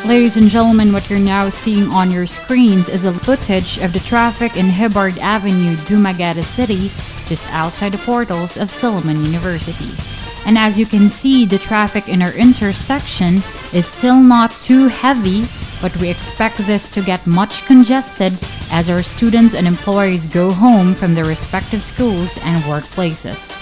Ladies and gentlemen, what you're now seeing on your screens is a footage of the traffic in Hibbard Avenue, Dumaguete City, just outside the portals of Silliman University. And as you can see, the traffic in our intersection is still not too heavy, but we expect this to get much congested as our students and employees go home from their respective schools and workplaces.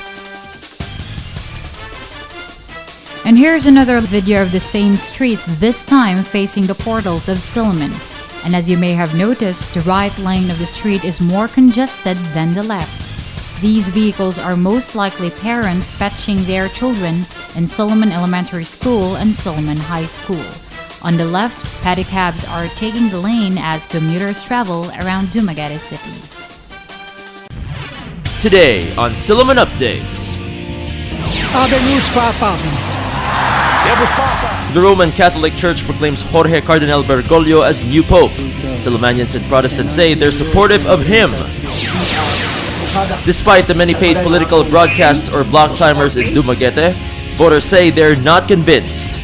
And here's another video of the same street, this time facing the portals of Silliman. And as you may have noticed, the right lane of the street is more congested than the left. These vehicles are most likely parents fetching their children in Silliman Elementary School and Silliman High School. On the left, pedicabs are taking the lane as commuters travel around Dumaguete City. Today on Silliman Updates. Other news, Papa. The Roman Catholic Church proclaims Jorge Cardinal Bergoglio as new pope. Sillimanians and Protestants say they're supportive of him. Despite the many paid political broadcasts or block timers in Dumaguete, voters say they're not convinced.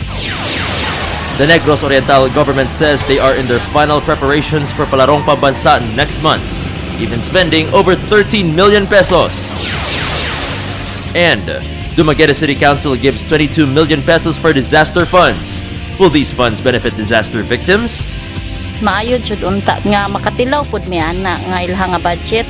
The Negros Oriental government says they are in their final preparations for Palarong Pambansa next month, even spending over 13 million pesos. And Dumaguete City Council gives 22 million pesos for disaster funds. Will these funds benefit disaster victims? Maayo jud unta nga makatilaw pud mi ana nga ilha nga budget.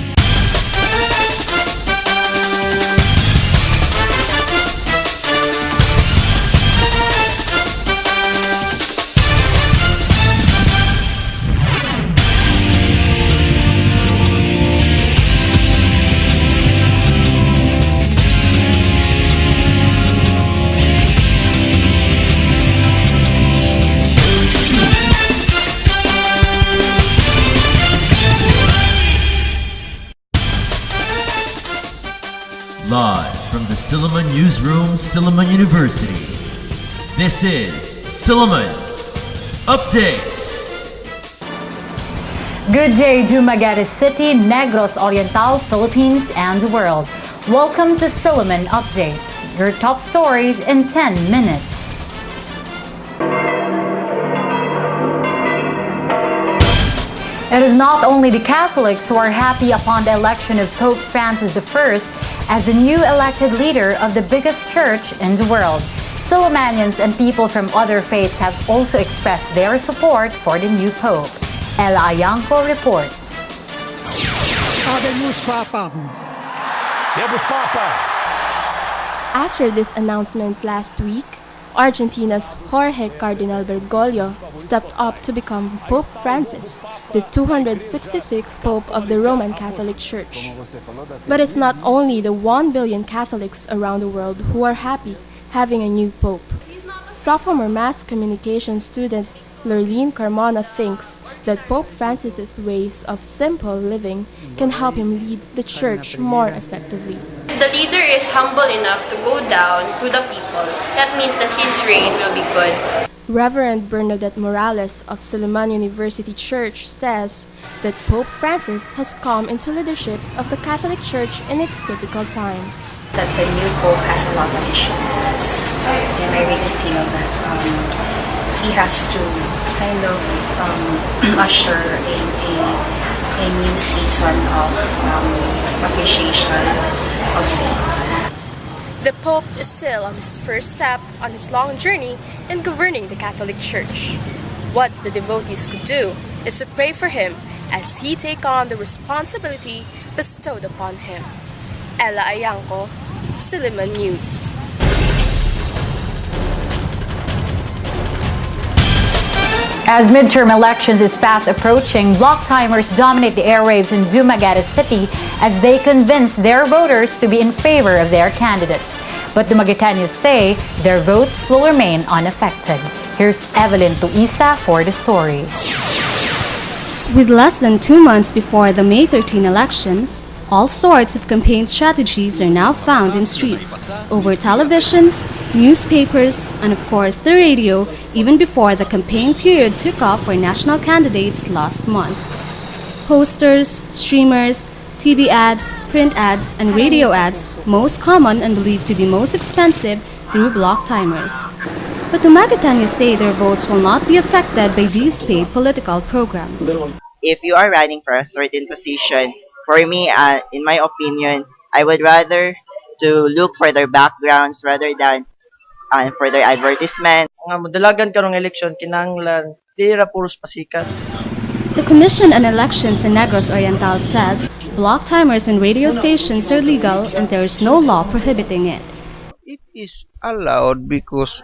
Live from the Silliman Newsroom, Silliman University. This is Silliman Updates. Good day, Dumaguete City, Negros Oriental, Philippines, and the world. Welcome to Silliman Updates, your top stories in 10 minutes. It is not only the Catholics who are happy upon the election of Pope Francis I as the new elected leader of the biggest church in the world. Sillimanians and people from other faiths have also expressed their support for the new Pope. Ella Ayanco reports. Other news, Papa. After this announcement last week, Argentina's Jorge Cardinal Bergoglio stepped up to become Pope Francis, the 266th Pope of the Roman Catholic Church. But it's not only the 1 billion Catholics around the world who are happy having a new Pope. Sophomore mass communication student Lurleen Carmona thinks that Pope Francis's ways of simple living can help him lead the Church more effectively. If the leader is humble enough to go down to the people, that means that his reign will be good. Reverend Bernadette Morales of Silliman University Church says that Pope Francis has come into leadership of the Catholic Church in its critical times. That the new Pope has a lot of issues, and I really feel that he has to kind of usher a new season of appreciation of faith. The Pope is still on his first step on his long journey in governing the Catholic Church. What the devotees could do is to pray for him as he take on the responsibility bestowed upon him. Ella Ayanco, Silliman News. As midterm elections is fast approaching, block timers dominate the airwaves in Dumaguete City as they convince their voters to be in favor of their candidates. But Dumagueteños say their votes will remain unaffected. Here's Evelyn Tuisa for the story. With less than 2 months before the May 13 elections, all sorts of campaign strategies are now found in streets, over televisions, newspapers, and of course the radio, even before the campaign period took off for national candidates last month. Posters, streamers, TV ads, print ads, and radio ads, most common and believed to be most expensive through block timers. But Dumaguetans say their votes will not be affected by these paid political programs. If you are running for a certain position, for me, in my opinion, I would rather to look for their backgrounds rather than for their advertisement. Nga madalagan karong eleksyon kinahanglan di ra puros pasikat. The Commission on Elections in Negros Oriental says block timers in radio stations are legal and there is no law prohibiting it. It is allowed because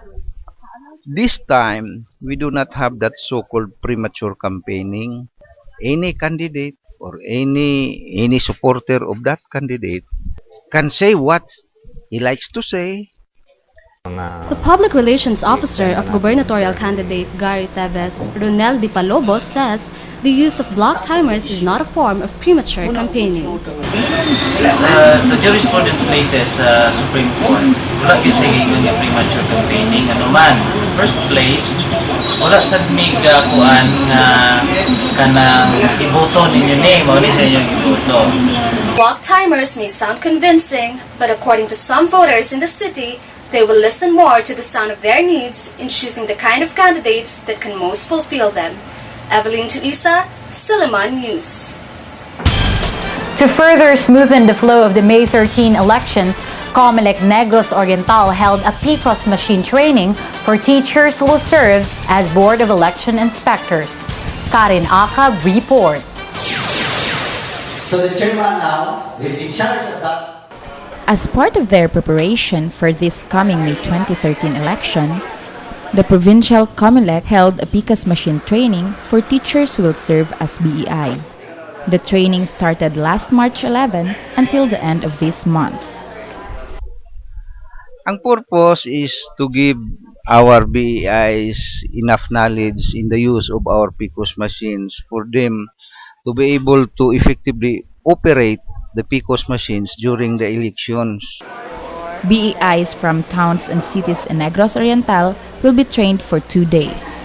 this time we do not have that so-called premature campaigning. Any candidate or any supporter of that candidate can say what he likes to say. The public relations officer of gubernatorial candidate Gary Teves, Ronel Di Palobos, says the use of block timers is not a form of premature campaigning. Sa jurisprudence latest sa Supreme Court, wala yun sa yun yung premature campaigning. Ano man, first place, wala sa kuan nga kanang iboto ninyo name o sa inyong iboto. Block timers may sound convincing, but according to some voters in the city, they will listen more to the sound of their needs in choosing the kind of candidates that can most fulfill them. Evelyn Tulisa, Silliman News. To further smoothen the flow of the May 13 elections, Comelec Negros Oriental held a PCOS machine training for teachers who will serve as Board of Election Inspectors. Karin Akab reports. So the chairman now is in charge of that. As part of their preparation for this coming May 2013 election, the provincial Comelec held a PCOS machine training for teachers who will serve as BEI. The training started last March 11 until the end of this month. Ang purpose is to give our BEIs enough knowledge in the use of our PCOS machines for them to be able to effectively operate the PCOS machines during the elections. BEIs from towns and cities in Negros Oriental will be trained for 2 days.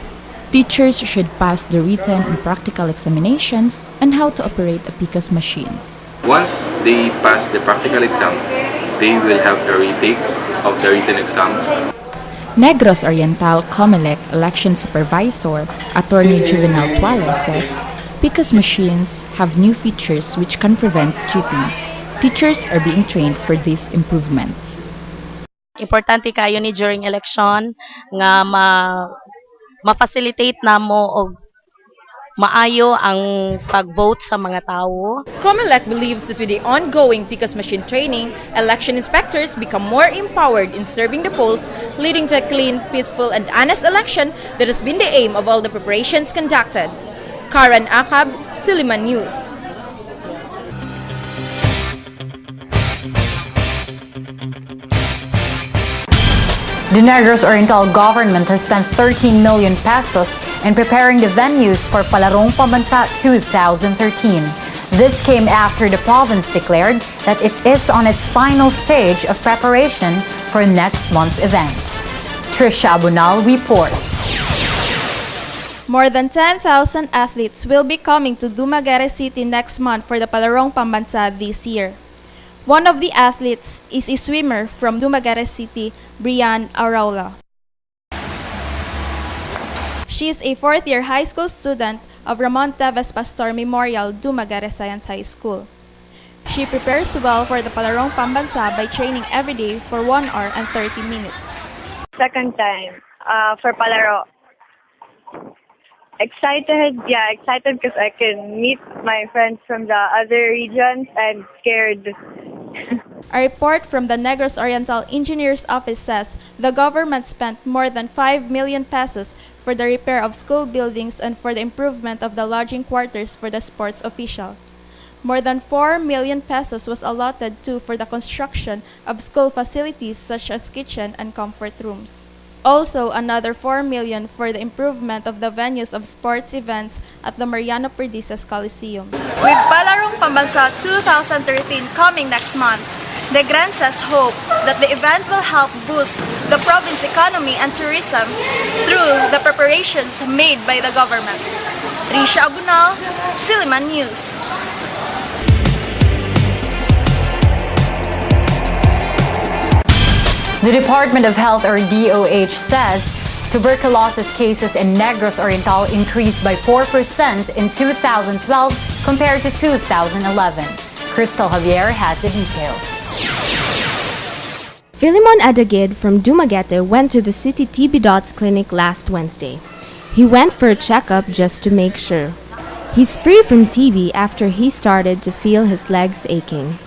Teachers should pass the written and practical examinations on how to operate a PCOS machine. Once they pass the practical exam, they will have a retake of the written exam. Negros Oriental Comelec Election Supervisor Attorney Juvenal Tuale says PCOS machines have new features which can prevent cheating. Teachers are being trained for this improvement. Importante kayo ni during election nga ma-facilitate namo og maayo ang pag-vote sa mga tao. Comelec believes that with the ongoing PCOS machine training, election inspectors become more empowered in serving the polls, leading to a clean, peaceful, and honest election that has been the aim of all the preparations conducted. Karan Akab, Silliman News. The Negros Oriental government has spent 13 million pesos in preparing the venues for Palarong Pambansa 2013. This came after the province declared that it is on its final stage of preparation for next month's event. Trisha Abunal reports. More than 10,000 athletes will be coming to Dumaguete City next month for the Palarong Pambansa this year. One of the athletes is a swimmer from Dumaguete City, Brian Araula. She is a fourth-year high school student of Ramon Teves Pastor Memorial Dumaguete Science High School. She prepares well for the Palarong Pambansa by training every day for 1 hour and 30 minutes. Second time for Palaro. Excited because I can meet my friends from the other regions and scared. A report from the Negros Oriental Engineers Office says the government spent more than 5 million pesos for the repair of school buildings and for the improvement of the lodging quarters for the sports officials. More than 4 million pesos was allotted too for the construction of school facilities such as kitchen and comfort rooms. Also, another 4 million for the improvement of the venues of sports events at the Mariano Perdices Coliseum. With Palarong Pambansa 2013 coming next month, the Grances hope that the event will help boost the province economy and tourism through the preparations made by the government. Trisha Abunal, Silliman News. The Department of Health or DOH says tuberculosis cases in Negros Oriental increased by 4% in 2012 compared to 2011. Crystal Javier has the details. Silliman Adagid from Dumaguete went to the City TB Dots clinic last Wednesday. He went for a checkup just to make sure. He's free from TB after he started to feel his legs aching.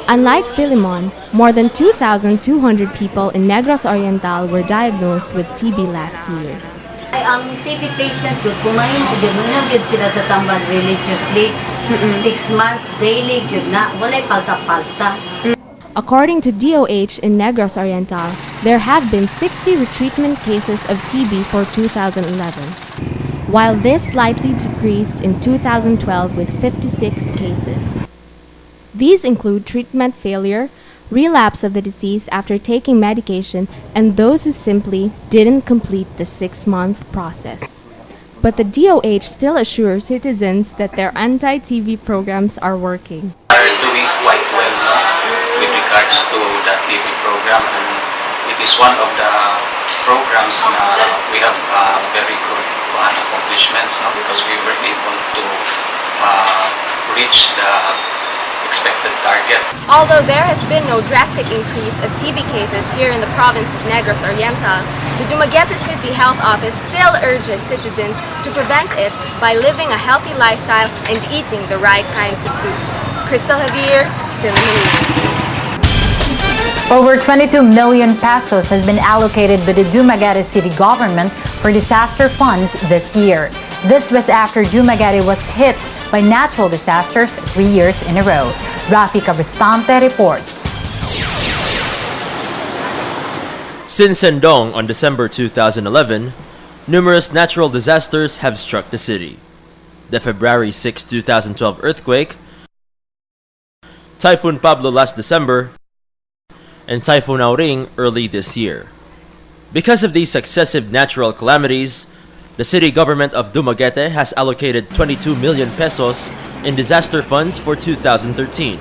Unlike Silliman, more than 2,200 people in Negros Oriental were diagnosed with TB last year. Ang TB patient gud kumain gud sila sa tamban religiously. 6 months daily gud na walay palta-palta. According to DOH in Negros Oriental, there have been 60 retreatment cases of TB for 2011, while this slightly decreased in 2012 with 56 cases. These include treatment failure, relapse of the disease after taking medication, and those who simply didn't complete the 6-month process. But the DOH still assures citizens that their anti-TB programs are working. Are doing quite well with regards to the TB program, and it is one of the programs we have very good accomplishments because we were able to reach the expected target. Although there has been no drastic increase of TB cases here in the province of Negros Oriental, the Dumaguete City Health Office still urges citizens to prevent it by living a healthy lifestyle and eating the right kinds of food. Crystal Javier, Silliman News. Over 22 million pesos has been allocated by the Dumaguete City government for disaster funds this year. This was after Dumaguete was hit by natural disasters 3 years in a row. Raffy Cabristante reports. Since Sendong on December 2011, numerous natural disasters have struck the city. The February 6, 2012 earthquake, Typhoon Pablo last December, and Typhoon Auring early this year. Because of these successive natural calamities, the city government of Dumaguete has allocated 22 million pesos in disaster funds for 2013.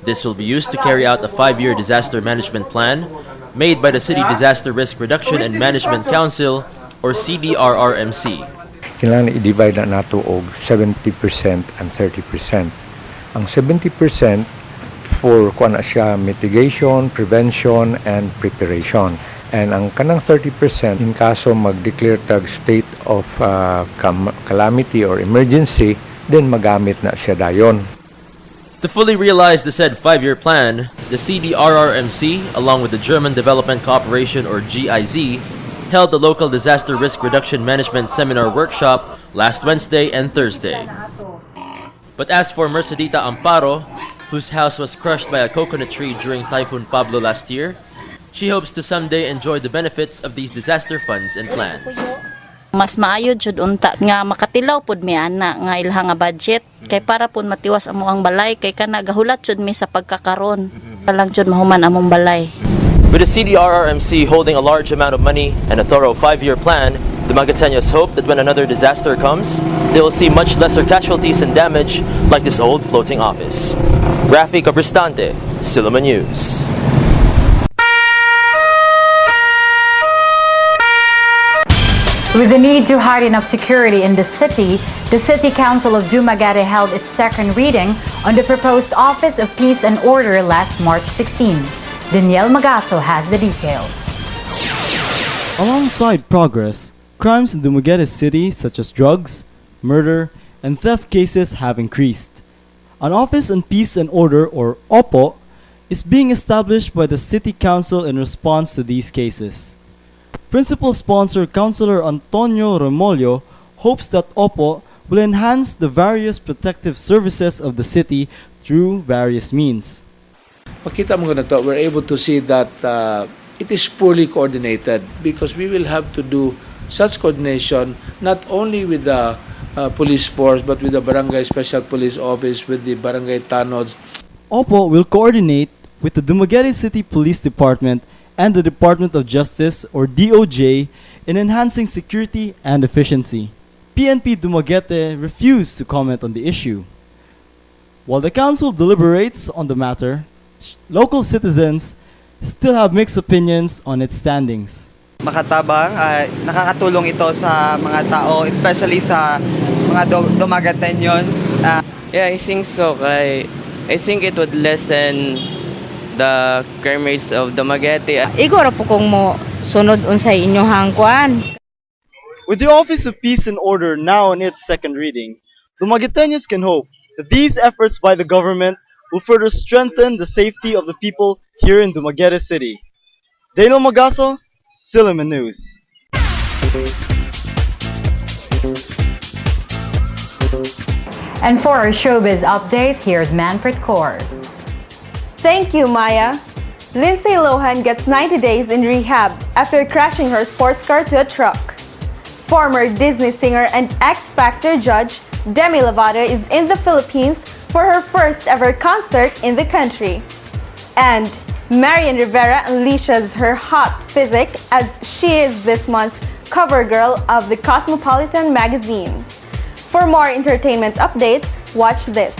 This will be used to carry out a 5-year disaster management plan made by the City Disaster Risk Reduction and Management Council or CDRRMC. Kailangan i-divide na nato og 70% and 30%. Ang 70% for kuan na siya mitigation, prevention, and preparation. And ang kanang 30% in kaso mag-declare tag state of calamity or emergency, then magamit na siya dayon. To fully realize the said 5-year plan, the CDRRMC, along with the German Development Cooperation or GIZ, held the local disaster risk reduction management seminar workshop last Wednesday and Thursday. But as for Mercedita Amparo, whose house was crushed by a coconut tree during Typhoon Pablo last year, she hopes to someday enjoy the benefits of these disaster funds and plans. Mas maayo jud unta nga makatilaw pud mi ana nga ilha nga budget kay para pud matiwas amo ang balay kay kana gahulat jud mi sa pagkakaron. Lang jud mahuman among balay. With the CDRRMC holding a large amount of money and a thorough 5-year plan, the Magateños hope that when another disaster comes, they will see much lesser casualties and damage like this old floating office. Raffy Cabristante, Silliman News. With the need to harden up security in the City Council of Dumaguete held its second reading on the proposed Office of Peace and Order last March 16. Danielle Magaso has the details. Alongside progress, crimes in Dumaguete City such as drugs, murder, and theft cases have increased. An Office on Peace and Order, or OPO, is being established by the City Council in response to these cases. Principal sponsor Councilor Antonio Remolio hopes that OPO will enhance the various protective services of the city through various means. Makita mo na to, we're able to see that it is poorly coordinated because we will have to do such coordination not only with the police force but with the Barangay Special Police Office, with the Barangay Tanods. OPO will coordinate with the Dumaguete City Police Department and the Department of Justice, or DOJ, in enhancing security and efficiency. PNP Dumaguete refused to comment on the issue. While the council deliberates on the matter, local citizens still have mixed opinions on its standings. Makatabang, nakakatulong ito sa mga tao, especially sa mga Dumagueteños. Yeah, I think so. I think it would lessen the crime rates of Dumaguete. Igoro po kung mo sunod unsay inyohang kuan. With the Office of Peace and Order now in its second reading, Dumagueteños can hope that these efforts by the government will further strengthen the safety of the people here in Dumaguete City. Daniel Magaso, Silliman News. And for our showbiz updates, here's Manpreet Kaur. Thank you, Maya. Lindsay Lohan gets 90 days in rehab after crashing her sports car to a truck. Former Disney singer and X Factor judge Demi Lovato is in the Philippines for her first ever concert in the country. And Marian Rivera unleashes her hot physique as she is this month's cover girl of the Cosmopolitan magazine. For more entertainment updates, watch this.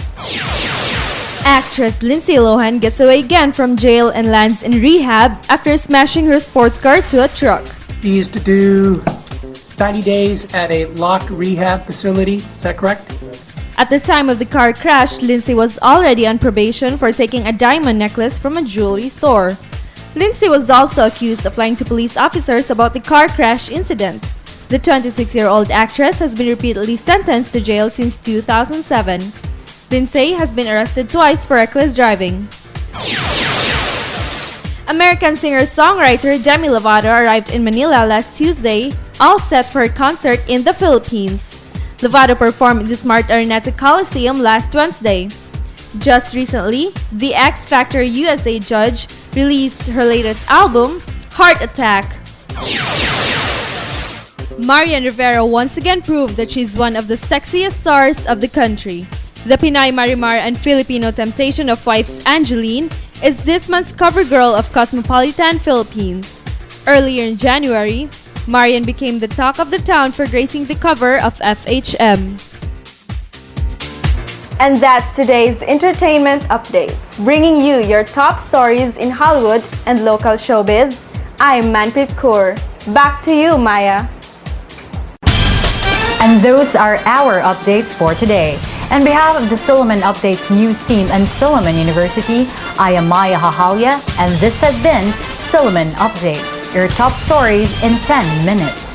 Actress Lindsay Lohan gets away again from jail and lands in rehab after smashing her sports car to a truck. She used to do 90 days at a locked rehab facility, is that correct? At the time of the car crash, Lindsay was already on probation for taking a diamond necklace from a jewelry store. Lindsay was also accused of lying to police officers about the car crash incident. The 26-year-old actress has been repeatedly sentenced to jail since 2007. Lindsay has been arrested twice for reckless driving. American singer-songwriter Demi Lovato arrived in Manila last Tuesday, all set for a concert in the Philippines. Lovato performed in the Smart Araneta Coliseum last Wednesday. Just recently, the X Factor USA judge released her latest album, Heart Attack. Marian Rivera once again proved that she's one of the sexiest stars of the country. The Pinay Marimar and Filipino temptation of wives Angelique is this month's cover girl of Cosmopolitan Philippines. Earlier in January, Marian became the talk of the town for gracing the cover of FHM. And that's today's entertainment update, bringing you your top stories in Hollywood and local showbiz. I'm Manpreet Kaur. Back to you, Maya. And those are our updates for today. On behalf of the Silliman Updates News Team and Silliman University, I am Maya Jajalla, and this has been Silliman Updates, your top stories in 10 minutes.